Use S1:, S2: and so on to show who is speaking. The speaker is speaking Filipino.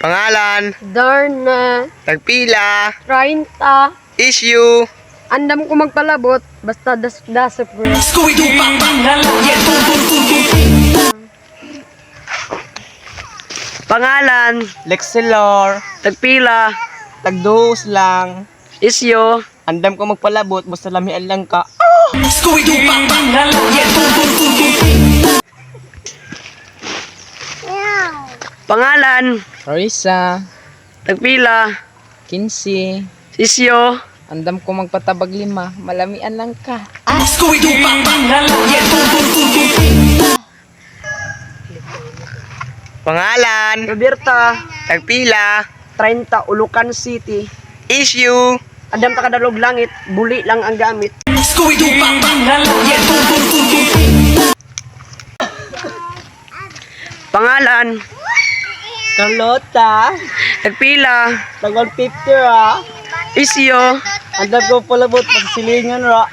S1: Pangalan,
S2: Darna,
S1: tagpila,
S2: 30.
S1: issue,
S2: Andam ko magpalabot, basta dasip bro.
S1: pangalan,
S3: Lexilor,
S1: tagpila,
S3: tagduhos lang.
S1: issue,
S3: Andam ko magpalabot, basta lamian lang ka.
S1: pangalan,
S3: Risa,
S1: tagpila,
S3: 15.
S1: issue,
S3: Andam ko magpatabag 5, malamian lang ka.
S1: pangalan,
S2: Roberta,
S1: tagpila,
S2: 30, Ulucan City.
S1: issue,
S2: Andam ta kadalog langit, buli lang ang gamit.
S1: pangalan,
S3: Carlota,
S1: tagpila,
S3: tagwal 50 ra.
S1: issue,
S3: Andam ko palabot, pagsilingan ra.